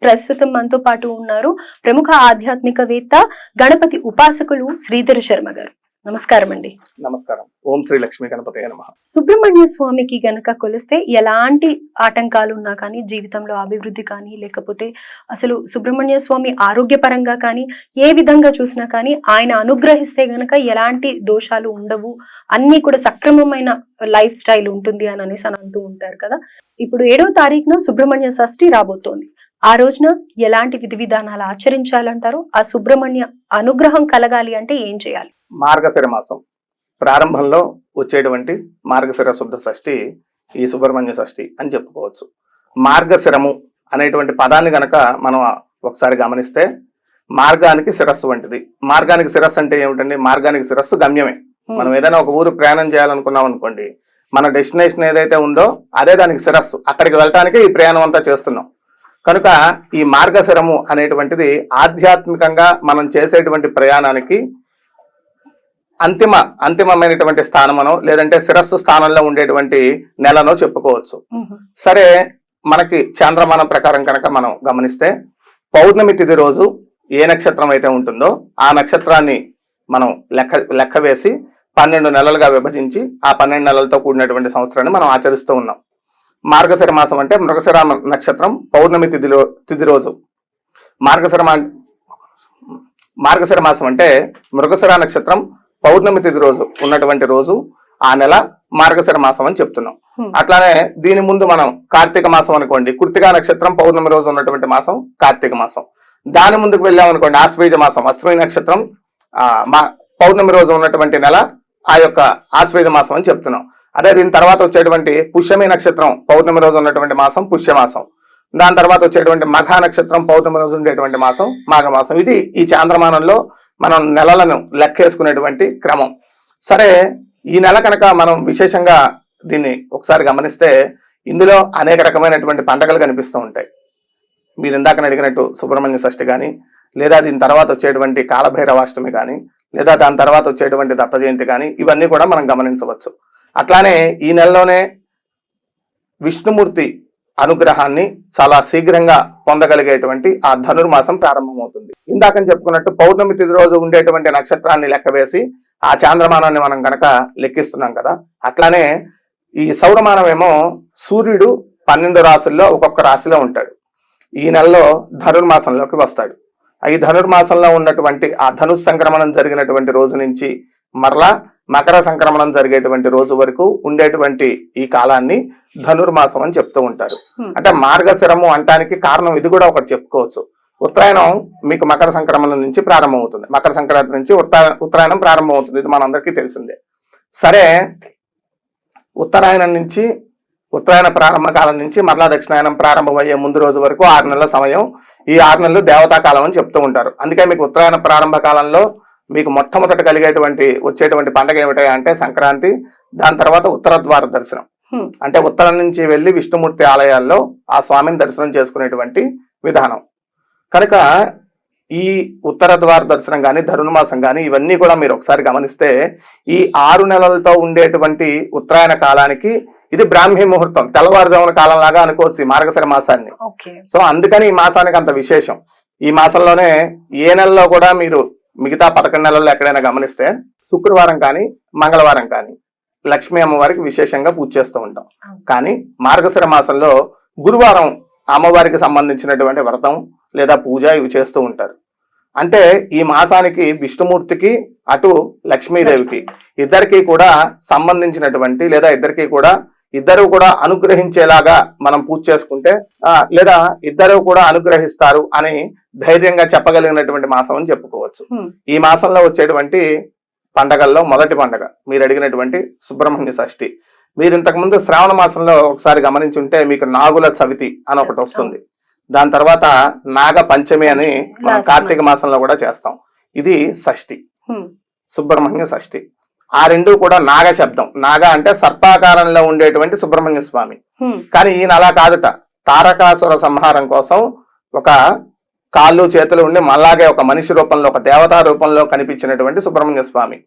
ప్రస్తుతం మనతో పాటు ఉన్నారు ప్రముఖ ఆధ్యాత్మికవేత్త గణపతి ఉపాసకులు శ్రీధర్ శర్మ గారు. నమస్కారం అండి. నమస్కారం. ఓం శ్రీ లక్ష్మీ గణపతయే నమః. సుబ్రహ్మణ్య స్వామికి గనక కొలిస్తే ఎలాంటి ఆటంకాలు ఉన్నా కానీ, జీవితంలో అభివృద్ధి కానీ, లేకపోతే అసలు సుబ్రహ్మణ్య స్వామి ఆరోగ్యపరంగా కానీ ఏ విధంగా చూసినా కానీ ఆయన అనుగ్రహిస్తే గనక ఎలాంటి దోషాలు ఉండవు, అన్ని కూడా సక్రమమైన లైఫ్ స్టైల్ ఉంటుంది అని అనేసి అని అంటూ ఉంటారు కదా. ఇప్పుడు 7వ తారీఖున సుబ్రహ్మణ్య షష్ఠి రాబోతోంది. ఆ రోజున ఎలాంటి విధి విధానాలు ఆచరించాలంటారు? ఆ సుబ్రహ్మణ్య అనుగ్రహం కలగాలి అంటే ఏం చేయాలి? మార్గశిర మాసం ప్రారంభంలో వచ్చేటువంటి మార్గశిర శుద్ధ షష్ఠి ఈ సుబ్రహ్మణ్య షష్ఠి అని చెప్పుకోవచ్చు. మార్గశిరము అనేటువంటి పదాన్ని గనక మనం ఒకసారి గమనిస్తే మార్గానికి శిరస్సు వంటిది. మార్గానికి శిరస్సు అంటే ఏమిటండి? మార్గానికి శిరస్సు గమ్యమే. మనం ఏదైనా ఒక ఊరు ప్రయాణం చేయాలనుకున్నాం అనుకోండి, మన డెస్టినేషన్ ఏదైతే ఉందో అదే దానికి శిరస్సు. అక్కడికి వెళ్ళటానికి ఈ ప్రయాణం అంతా చేస్తున్నాం. కనుక ఈ మార్గశిరము అనేటువంటిది ఆధ్యాత్మికంగా మనం చేసేటువంటి ప్రయాణానికి అంతిమమైనటువంటి స్థానమనో లేదంటే శిరస్సు స్థానంలో ఉండేటువంటి నెలనో చెప్పుకోవచ్చు. సరే, మనకి చాంద్రమానం ప్రకారం కనుక మనం గమనిస్తే పౌర్ణమి తిథి రోజు ఏ నక్షత్రం అయితే ఉంటుందో ఆ నక్షత్రాన్ని మనం లెక్క వేసి 12 నెలలుగా విభజించి ఆ 12 నెలలతో కూడినటువంటి సంవత్సరాన్ని మనం ఆచరిస్తూ ఉన్నాం. మార్గశిర మాసం అంటే మృగశిర నక్షత్రం పౌర్ణమి తిథి రోజు. మార్గశిర మాసం అంటే మృగశిర నక్షత్రం పౌర్ణమి తిథి రోజు ఉన్నటువంటి రోజు ఆ నెల మార్గశిర మాసం అని చెప్తున్నాం. అట్లానే దీని ముందు మనం కార్తీక మాసం అనుకోండి, కృత్తికా నక్షత్రం పౌర్ణమి రోజు ఉన్నటువంటి మాసం కార్తీక మాసం. దాని ముందుకు వెళ్ళామనుకోండి ఆశ్వేజ మాసం, అశ్విని నక్షత్రం పౌర్ణమి రోజు ఉన్నటువంటి నెల ఆ యొక్క ఆశ్వేజ మాసం అని చెప్తున్నాం. అదే దీని తర్వాత వచ్చేటువంటి పుష్యమి నక్షత్రం పౌర్ణమి రోజు ఉన్నటువంటి మాసం పుష్యమాసం. దాని తర్వాత వచ్చేటువంటి మఘ నక్షత్రం పౌర్ణమి రోజు ఉండేటువంటి మాసం మాఘమాసం. ఇది ఈ చాంద్రమానంలో మనం నెలలను లెక్కేసుకునేటువంటి క్రమం. సరే, ఈ నెల కనుక మనం విశేషంగా దీన్ని ఒకసారి గమనిస్తే ఇందులో అనేక రకమైనటువంటి పండగలు కనిపిస్తూ ఉంటాయి. మీరు ఇందాక అడిగినట్టు సుబ్రహ్మణ్య షష్ఠి కానీ, లేదా దీని తర్వాత వచ్చేటువంటి కాలభైరవాష్టమి కానీ, లేదా దాని తర్వాత వచ్చేటువంటి దత్త జయంతి కానీ, ఇవన్నీ కూడా మనం గమనించవచ్చు. అట్లానే ఈ నెలలోనే విష్ణుమూర్తి అనుగ్రహాన్ని చాలా శీఘ్రంగా పొందగలిగేటువంటి ఆ ధనుర్మాసం ప్రారంభమవుతుంది. ఇందాకని చెప్పుకున్నట్టు పౌర్ణమి తిథి రోజు ఉండేటువంటి నక్షత్రాన్ని లెక్కవేసి ఆ చాంద్రమానాన్ని మనం గనక లెక్కిస్తున్నాం కదా. అట్లానే ఈ సౌరమానం ఏమో సూర్యుడు 12 రాశుల్లో ఒక్కొక్క రాశిలో ఉంటాడు. ఈ నెలలో ధనుర్మాసంలోకి వస్తాడు. ఈ ధనుర్మాసంలో ఉన్నటువంటి ఆ ధనుస్ సంక్రమణం జరిగినటువంటి రోజు నుంచి మరలా మకర సంక్రమణం జరిగేటువంటి రోజు వరకు ఉండేటువంటి ఈ కాలాన్ని ధనుర్మాసం అని చెప్తూ ఉంటారు. అంటే మార్గశిరము అంటానికి కారణం ఇది కూడా ఒకటి చెప్పుకోవచ్చు. ఉత్తరాయణం మీకు మకర సంక్రమణం నుంచి ప్రారంభమవుతుంది. మకర సంక్రాంతి నుంచి ఉత్తరాయణం ప్రారంభమవుతుంది. ఇది మనందరికీ తెలిసిందే. సరే, ఉత్తరాయణ ప్రారంభ కాలం నుంచి మరలా దక్షిణాయనం ప్రారంభమయ్యే ముందు రోజు వరకు 6 నెలల సమయం. ఈ 6 నెలలు దేవతా కాలం అని చెప్తూ ఉంటారు. అందుకే మీకు ఉత్తరాయణ ప్రారంభ కాలంలో మీకు మొట్టమొదట వచ్చేటువంటి పండుగ ఏమిటా అంటే సంక్రాంతి. దాని తర్వాత ఉత్తర ద్వార దర్శనం, అంటే ఉత్తరం నుంచి వెళ్ళి విష్ణుమూర్తి ఆలయాల్లో ఆ స్వామిని దర్శనం చేసుకునేటువంటి విధానం. కనుక ఈ ఉత్తర ద్వార దర్శనం కానీ ధనుర్మాసం కానీ ఇవన్నీ కూడా మీరు ఒకసారి గమనిస్తే ఈ 6 నెలలతో ఉండేటువంటి ఉత్తరాయణ కాలానికి ఇది బ్రాహ్మీ ముహూర్తం, తెల్లవారుజామున కాలం లాగా అనుకోవచ్చు ఈ మార్గశిర మాసాన్ని. సో అందుకని ఈ మాసానికి అంత విశేషం. ఈ మాసంలోనే ఏ నెలలో కూడా మీరు మిగతా 11 నెలల్లో ఎక్కడైనా గమనిస్తే శుక్రవారం కానీ మంగళవారం కానీ లక్ష్మీ అమ్మవారికి విశేషంగా పూజ చేస్తూ ఉంటాం. కానీ మార్గశిర మాసంలో గురువారం అమ్మవారికి సంబంధించినటువంటి వ్రతం లేదా పూజ ఇవి చేస్తూ ఉంటారు. అంటే ఈ మాసానికి విష్ణుమూర్తికి అటు లక్ష్మీదేవికి ఇద్దరికి కూడా సంబంధించినటువంటి లేదా ఇద్దరు కూడా అనుగ్రహించేలాగా మనం పూజ చేసుకుంటే లేదా ఇద్దరు కూడా అనుగ్రహిస్తారు అని ధైర్యంగా చెప్పగలిగినటువంటి మాసం అని చెప్పుకోవచ్చు. ఈ మాసంలో వచ్చేటువంటి పండగల్లో మొదటి పండగ మీరు అడిగినటువంటి సుబ్రహ్మణ్య షష్ఠి. మీరు ఇంతకుముందు శ్రావణ మాసంలో ఒకసారి గమనించుంటే మీకు నాగుల చవితి అని ఒకటి వస్తుంది. దాని తర్వాత నాగ పంచమి అని మనం కార్తీక మాసంలో కూడా చేస్తాం. ఇది షష్ఠి, సుబ్రహ్మణ్య షష్ఠి. ఆ రెండు కూడా నాగ శబ్దం. నాగ అంటే సర్పాకారంలో ఉండేటువంటి సుబ్రహ్మణ్య స్వామి. కానీ ఈయన అలా కాదుట. తారకాసుర సంహారం కోసం ఒక కాళ్ళు చేతులు ఉండి మళ్ళాగే ఒక మనిషి రూపంలో ఒక దేవతా రూపంలో కనిపించినటువంటి సుబ్రహ్మణ్య స్వామి.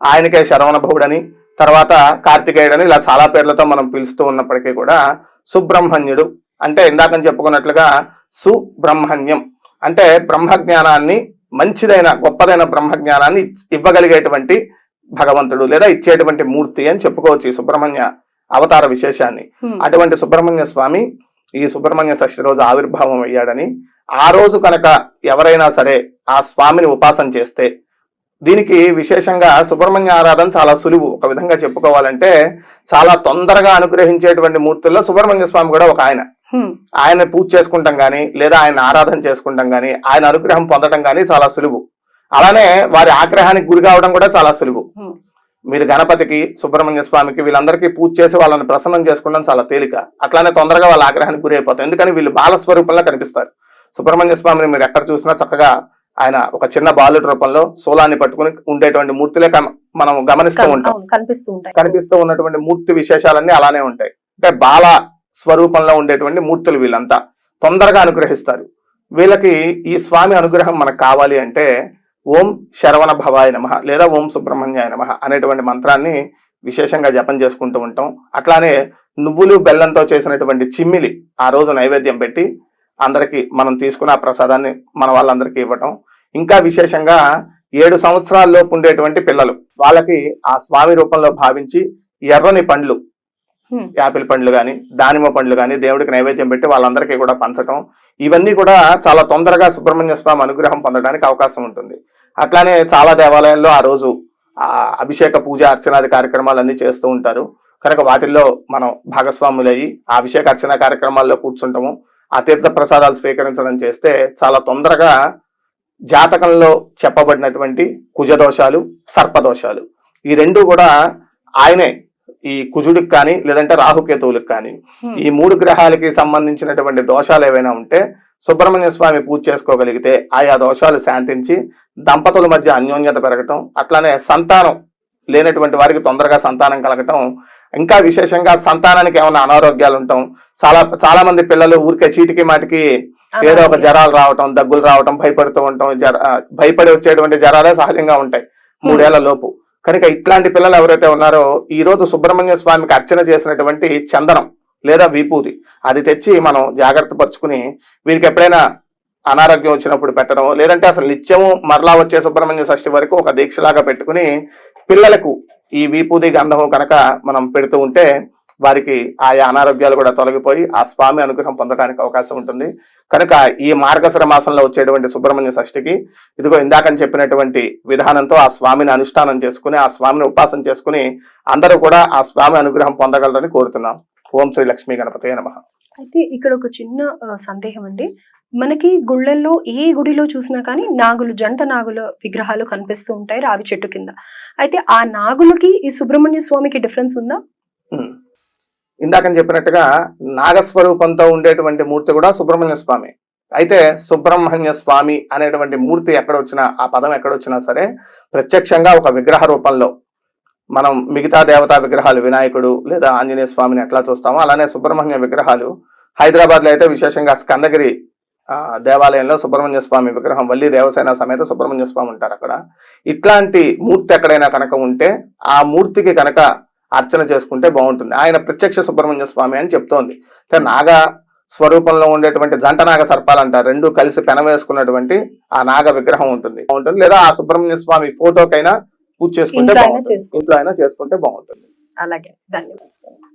ఆయనకే శరవణభవుడని తర్వాత కార్తికేయుడని ఇలా చాలా పేర్లతో మనం పిలుస్తూ ఉన్నప్పటికీ కూడా సుబ్రహ్మణ్యుడు అంటే ఇందాకని చెప్పుకున్నట్లుగా సుబ్రహ్మణ్యం అంటే బ్రహ్మజ్ఞానాన్ని, మంచిదైన గొప్పదైన బ్రహ్మజ్ఞానాన్ని ఇవ్వగలిగేటువంటి భగవంతుడు లేదా ఇచ్చేటువంటి మూర్తి అని చెప్పుకోవచ్చు ఈ సుబ్రహ్మణ్య అవతార విశేషాన్ని. అటువంటి సుబ్రహ్మణ్య స్వామి ఈ సుబ్రహ్మణ్య షష్ఠి రోజు ఆవిర్భావం అయ్యాడని, ఆ రోజు కనుక ఎవరైనా సరే ఆ స్వామిని ఉపాసన చేస్తే, దీనికి విశేషంగా సుబ్రహ్మణ్య ఆరాధన చాలా సులువు. ఒక విధంగా చెప్పుకోవాలంటే చాలా తొందరగా అనుగ్రహించేటువంటి మూర్తుల్లో సుబ్రహ్మణ్య స్వామి కూడా ఒక ఆయన పూజ చేసుకుంటాం గానీ, లేదా ఆయన ఆరాధన చేసుకుంటాం గానీ, ఆయన అనుగ్రహం పొందడం గానీ చాలా సులువు. అలానే వారి ఆగ్రహానికి గురి కావడం కూడా చాలా సులువు. మీరు గణపతికి, సుబ్రహ్మణ్య స్వామికి వీళ్ళందరికీ పూజ చేసి వాళ్ళని ప్రసన్నం చేసుకోవడం చాలా తేలిక. అట్లానే తొందరగా వాళ్ళ ఆగ్రహానికి గురి అయిపోతారు. ఎందుకని వీళ్ళు బాలస్వరూపంలో కనిపిస్తారు. సుబ్రహ్మణ్య స్వామిని మీరు ఎక్కడ చూసినా చక్కగా ఆయన ఒక చిన్న బాలుడి రూపంలో శూలాన్ని పట్టుకుని ఉండేటువంటి మూర్తిలే మనం గమనిస్తూ ఉంటాం. కనిపిస్తూ ఉన్నటువంటి మూర్తి విశేషాలన్నీ అలానే ఉంటాయి. అంటే బాల స్వరూపంలో ఉండేటువంటి మూర్తులు వీళ్ళంతా తొందరగా అనుగ్రహిస్తారు. వీళ్ళకి ఈ స్వామి అనుగ్రహం మనకు కావాలి అంటే ఓం శరవణ భవాయ నమః లేదా ఓం సుబ్రహ్మణ్యాయ నమః అనేటువంటి మంత్రాన్ని విశేషంగా జపం చేసుకుంటూ ఉంటాం. అట్లానే నువ్వులు బెల్లంతో చేసినటువంటి చిమ్మిలి ఆ రోజు నైవేద్యం పెట్టి అందరికి మనం తీసుకున్న ఆ ప్రసాదాన్ని మన వాళ్ళందరికీ ఇవ్వటం. ఇంకా విశేషంగా 7 సంవత్సరాల్లోపు ఉండేటువంటి పిల్లలు వాళ్ళకి ఆ స్వామి రూపంలో భావించి ఎర్రని పండ్లు, యాపిల్ పండ్లు కానీ దానిమ్మ పండ్లు కానీ దేవుడికి నైవేద్యం పెట్టి వాళ్ళందరికీ కూడా పంచటం. ఇవన్నీ కూడా చాలా తొందరగా సుబ్రహ్మణ్య స్వామి అనుగ్రహం పొందడానికి అవకాశం ఉంటుంది. అట్లానే చాలా దేవాలయాల్లో ఆ రోజు అభిషేక పూజ అర్చనాది కార్యక్రమాలన్నీ చేస్తూ ఉంటారు. కనుక వాటిల్లో మనం భాగస్వాములయ్యి ఆ అభిషేక అర్చన కార్యక్రమాల్లో కూర్చుంటాము. ఆ తీర్థ ప్రసాదాలు స్వీకరించడం చేస్తే చాలా తొందరగా జాతకంలో చెప్పబడినటువంటి కుజదోషాలు, సర్పదోషాలు ఈ రెండు కూడా ఆయనే, ఈ కుజుడికి కానీ లేదంటే రాహుకేతువులకు కానీ ఈ 3 గ్రహాలకి సంబంధించినటువంటి దోషాలు ఏవైనా ఉంటే సుబ్రహ్మణ్య స్వామి పూజ చేసుకోగలిగితే ఆయా దోషాలు శాంతించి దంపతుల మధ్య అన్యోన్యత పెరగటం, అట్లానే సంతానం లేనటువంటి వారికి తొందరగా సంతానం కలగటం, ఇంకా విశేషంగా సంతానానికి ఏమైనా అనారోగ్యాలు ఉండటం. చాలా మంది పిల్లలు ఊరికే చీటికి మాటికి ఏదో ఒక జ్వరాలు రావటం, దగ్గులు రావటం, భయపడుతూ ఉండటం, భయపడి వచ్చేటువంటి జ్వరాలే సహజంగా ఉంటాయి 3 ఏళ్ల లోపు. కనుక ఇట్లాంటి పిల్లలు ఎవరైతే ఉన్నారో ఈ రోజు సుబ్రహ్మణ్య స్వామికి అర్చన చేసినటువంటి చందనం లేదా విభూతి అది తెచ్చి మనం జాగ్రత్త పరుచుకుని వీరికి ఎప్పుడైనా అనారోగ్యం వచ్చినప్పుడు పెట్టడం, లేదంటే అసలు నిత్యము మరలా వచ్చే సుబ్రహ్మణ్య షష్ఠి వరకు ఒక దీక్షలాగా పెట్టుకుని పిల్లలకు ఈ విభూతి గంధము కనుక మనం పెడుతూ ఉంటే వారికి ఆయా అనారోగ్యాలు కూడా తొలగిపోయి ఆ స్వామి అనుగ్రహం పొందడానికి అవకాశం ఉంటుంది. కనుక ఈ మార్గశిర మాసంలో వచ్చేటువంటి సుబ్రహ్మణ్య షష్ఠికి ఇదిగో ఇందాకని చెప్పినటువంటి విధానంతో ఆ స్వామిని అనుష్ఠానం చేసుకుని ఆ స్వామిని ఉపాసన చేసుకుని అందరూ కూడా ఆ స్వామి అనుగ్రహం పొందగలరని కోరుతున్నాం. ఓం శ్రీ లక్ష్మీ గణపతయే నమః. అయితే ఇక్కడ ఒక చిన్న సందేహం అండి. మనకి గుళ్ళల్లో ఏ గుడిలో చూసినా కానీ జంట నాగుల విగ్రహాలు కనిపిస్తూ ఉంటాయి రావి చెట్టు కింద. అయితే ఆ నాగులకి ఈ సుబ్రహ్మణ్య స్వామికి డిఫరెన్స్ ఉందా? ఇందాకని చెప్పినట్టుగా నాగస్వరూపంతో ఉండేటువంటి మూర్తి కూడా సుబ్రహ్మణ్య స్వామి. అయితే సుబ్రహ్మణ్య స్వామి అనేటువంటి మూర్తి ఎక్కడొచ్చినా, ఆ పదం ఎక్కడొచ్చినా సరే ప్రత్యక్షంగా ఒక విగ్రహ రూపంలో మనం మిగతా దేవతా విగ్రహాలు వినాయకుడు లేదా ఆంజనేయ స్వామిని ఎట్లా చూస్తామో అలానే సుబ్రహ్మణ్య విగ్రహాలు హైదరాబాద్ లో అయితే విశేషంగా స్కందగిరి దేవాలయంలో సుబ్రహ్మణ్య స్వామి విగ్రహం, వల్లి దేవసేన సమేత సుబ్రహ్మణ్య స్వామి ఉంటారు అక్కడ. ఇట్లాంటి మూర్తి ఎక్కడైనా కనుక ఉంటే ఆ మూర్తికి కనుక అర్చన చేసుకుంటే బాగుంటుంది. ఆయన ప్రత్యక్ష సుబ్రహ్మణ్య స్వామి అని చెప్తోంది. నాగ స్వరూపంలో ఉండేటువంటి జంట నాగ సర్పాలు అంటారు, 2 కలిసి పెనవేసుకున్నటువంటి ఆ నాగ విగ్రహం ఉంటుంది. లేదా ఆ సుబ్రహ్మణ్య స్వామి ఫోటోకైనా పూజ చేసుకుంటే బాగుంటుంది, ఇంట్లో అయినా చేసుకుంటే బాగుంటుంది. అలాగే, ధన్యవాదాలు.